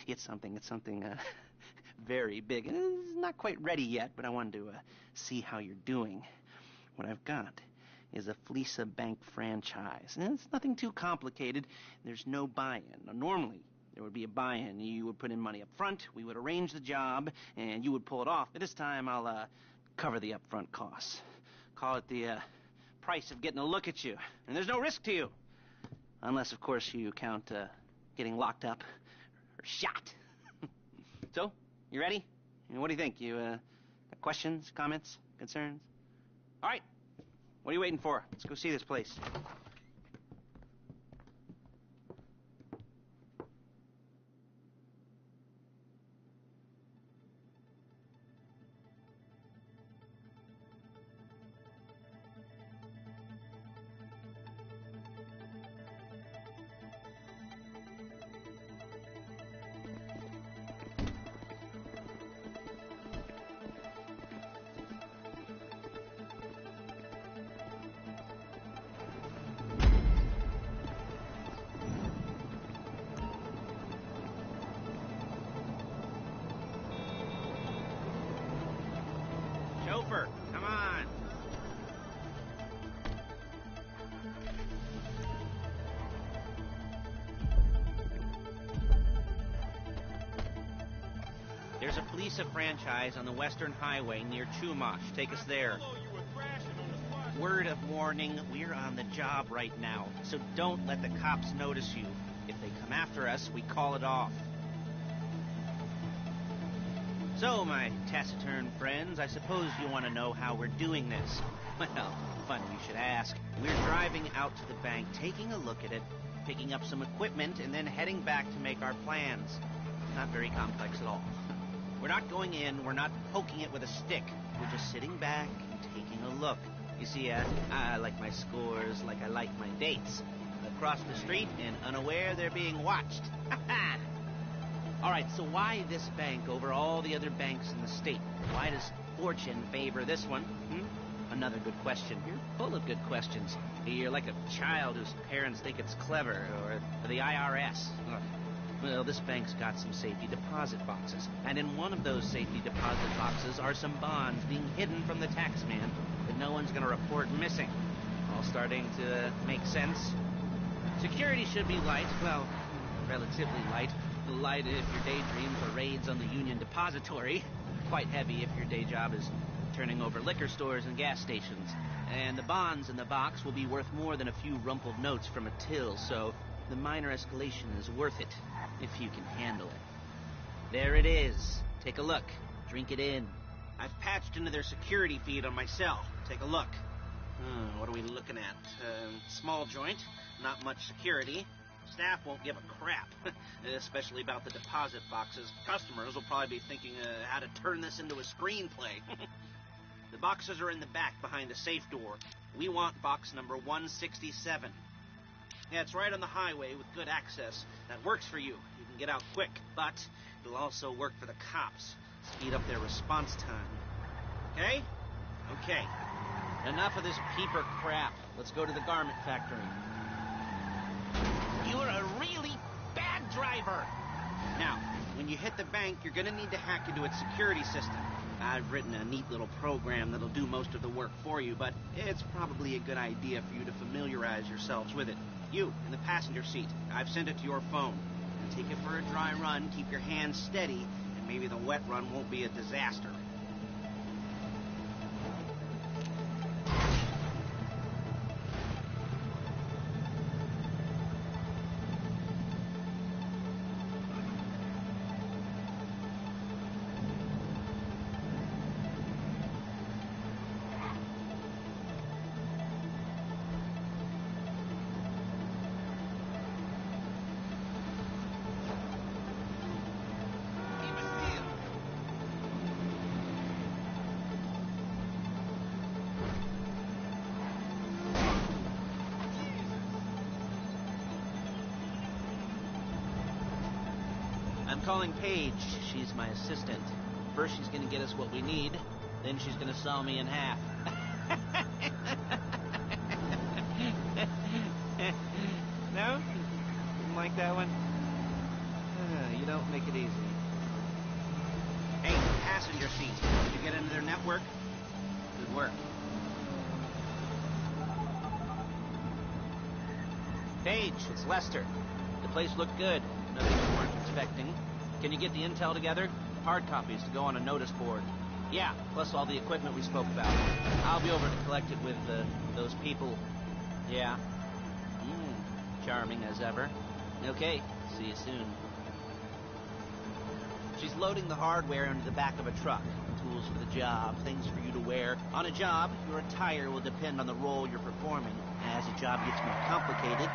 It's something very big. It's not quite ready yet, but I wanted to see how you're doing. What I've got is a Fleesa Bank franchise. And it's nothing too complicated. There's no buy-in. Now, normally, there would be a buy-in. You would put in money up front, we would arrange the job, and you would pull it off. But this time, I'll cover the upfront costs. Call it the price of getting a look at you. And there's no risk to you. Unless, of course, you count getting locked up or shot. So, you ready? What do you think? You got questions, comments, concerns? All right. What are you waiting for? Let's go see this place. Chauffeur, come on. There's a Fleesa franchise on the Western Highway near Chumash. Take us there. Word of warning, we're on the job right now, so don't let the cops notice you. If they come after us, we call it off. So, my taciturn friends, I suppose you want to know how we're doing this. Well, funny you should ask. We're driving out to the bank, taking a look at it, picking up some equipment, and then heading back to make our plans. Not very complex at all. We're not going in, we're not poking it with a stick. We're just sitting back and taking a look. You see, I like my scores like I like my dates. Across the street and unaware they're being watched. Ha-ha! All right, so why this bank over all the other banks in the state? Why does fortune favor this one? Another good question. You're full of good questions. You're like a child whose parents think it's clever, or the IRS. Ugh. Well, this bank's got some safety deposit boxes, and in one of those safety deposit boxes are some bonds being hidden from the tax man that no one's going to report missing. All starting to make sense. Security should be light, well, relatively light. Light if your daydreams are raids on the Union Depository. Quite heavy if your day job is turning over liquor stores and gas stations. And the bonds in the box will be worth more than a few rumpled notes from a till, so the minor escalation is worth it, if you can handle it. There it is. Take a look. Drink it in. I've patched into their security feed on my cell. Take a look. What are we looking at? Small joint, not much security. Staff won't give a crap, especially about the deposit boxes. Customers will probably be thinking how to turn this into a screenplay. The boxes are in the back behind the safe door. We want box number 167. Yeah, it's right on the highway with good access. That works for you. You can get out quick, but it'll also work for the cops. Speed up their response time. Okay? Okay. Enough of this peeper crap. Let's go to the garment factory. You're a really bad driver. Now, when you hit the bank, you're going to need to hack into its security system. I've written a neat little program that'll do most of the work for you, but it's probably a good idea for you to familiarize yourselves with it. You, in the passenger seat, I've sent it to your phone. And take it for a dry run, keep your hands steady, and maybe the wet run won't be a disaster. I'm calling Paige. She's my assistant. First she's going to get us what we need, then she's going to saw me in half. No? Didn't like that one? You don't Take it easy. Hey, passenger seat. Did you get into their network? Good work. Paige, it's Lester. The place looked good. Nothing you weren't expecting. Can you get the intel together? Hard copies to go on a notice board. Yeah, plus all the equipment we spoke about. I'll be over to collect it with those people. Yeah. Charming as ever. Okay, see you soon. She's loading the hardware into the back of a truck. Tools for the job, things for you to wear. On a job, your attire will depend on the role you're performing. As a job gets more complicated,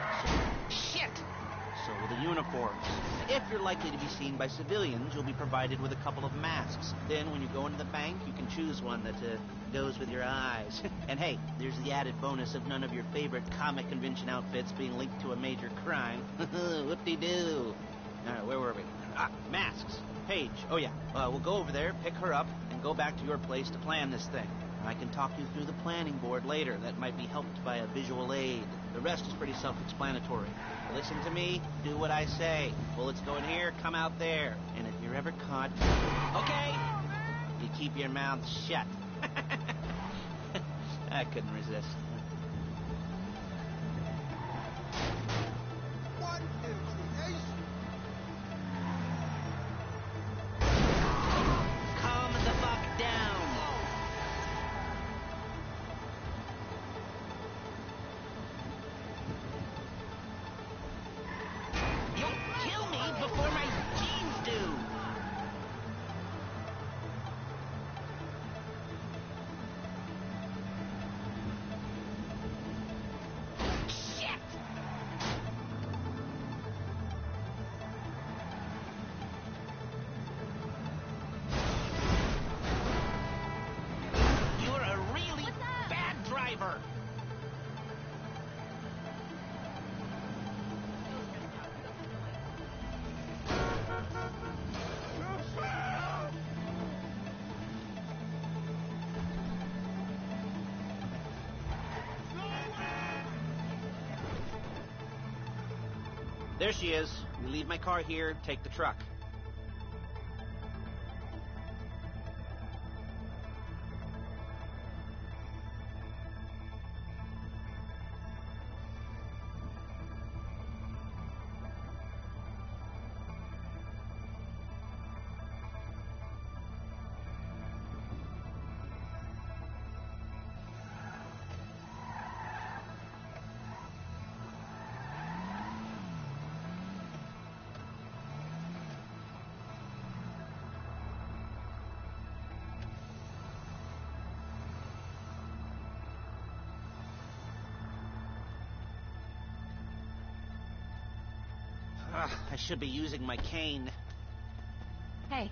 so will the uniforms. If you're likely to be seen by civilians, you'll be provided with a couple of masks. Then when you go into the bank, you can choose one that goes with your eyes. And hey, there's the added bonus of none of your favorite comic convention outfits being linked to a major crime. Whoop-de-doo. All right, where were we? Masks. Paige. Oh, yeah. We'll go over there, pick her up, and go back to your place to plan this thing. I can talk you through the planning board later. That might be helped by a visual aid. The rest is pretty self-explanatory. Listen to me, do what I say. Bullets go in here, come out there. And if you're ever caught, okay, you keep your mouth shut. I couldn't resist. Calm the fuck down. Before my jeans do. Shit! You're a really bad driver. There she is. We leave my car here, take the truck. I should be using my cane. Hey.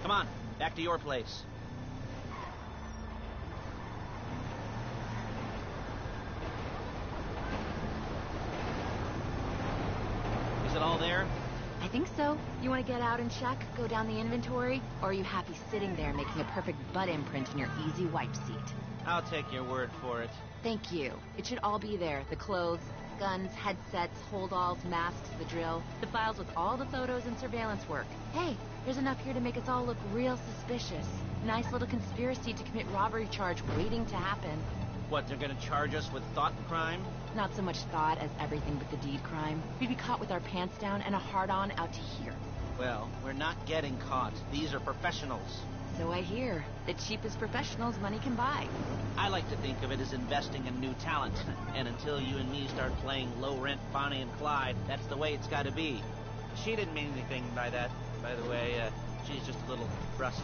Come on, back to your place. Is it all there? I think so. You want to get out and check, go down the inventory, or are you happy sitting there making a perfect butt imprint in your easy wipe seat? I'll take your word for it. Thank you. It should all be there. The clothes, guns, headsets, holdalls, masks, the drill, the files with all the photos and surveillance work. Hey, there's enough here to make us all look real suspicious. Nice little conspiracy to commit robbery charge waiting to happen. What, they're gonna charge us with thought crime? Not so much thought as everything but the deed crime. We'd be caught with our pants down and a hard-on out to here. Well, we're not getting caught. These are professionals. So I hear. The cheapest professionals money can buy. I like to think of it as investing in new talent. And until you and me start playing low-rent Bonnie and Clyde, that's the way it's gotta be. She didn't mean anything by that, by the way. She's just a little brusque.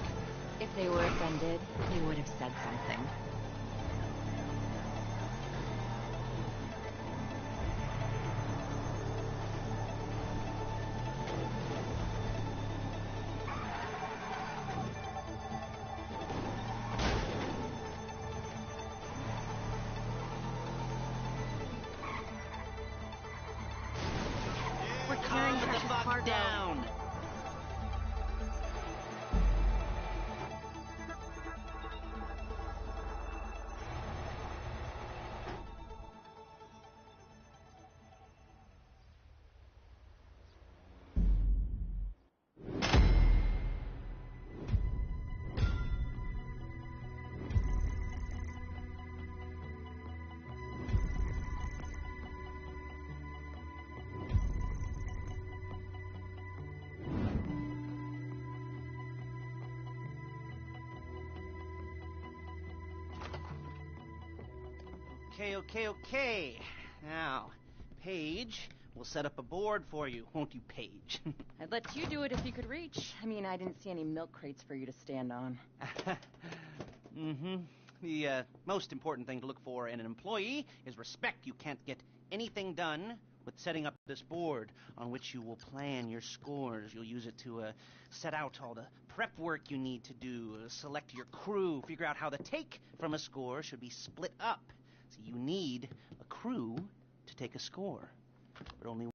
If they were offended, they would have said something. go. down. Okay. Now, Paige, we'll set up a board for you, won't you, Paige? I'd let you do it if you could reach. I mean, I didn't see any milk crates for you to stand on. Mm-hmm. The most important thing to look for in an employee is respect. You can't get anything done with setting up this board on which you will plan your scores. You'll use it to set out all the prep work you need to do, select your crew, figure out how the take from a score should be split up. So you need a crew to take a score, but only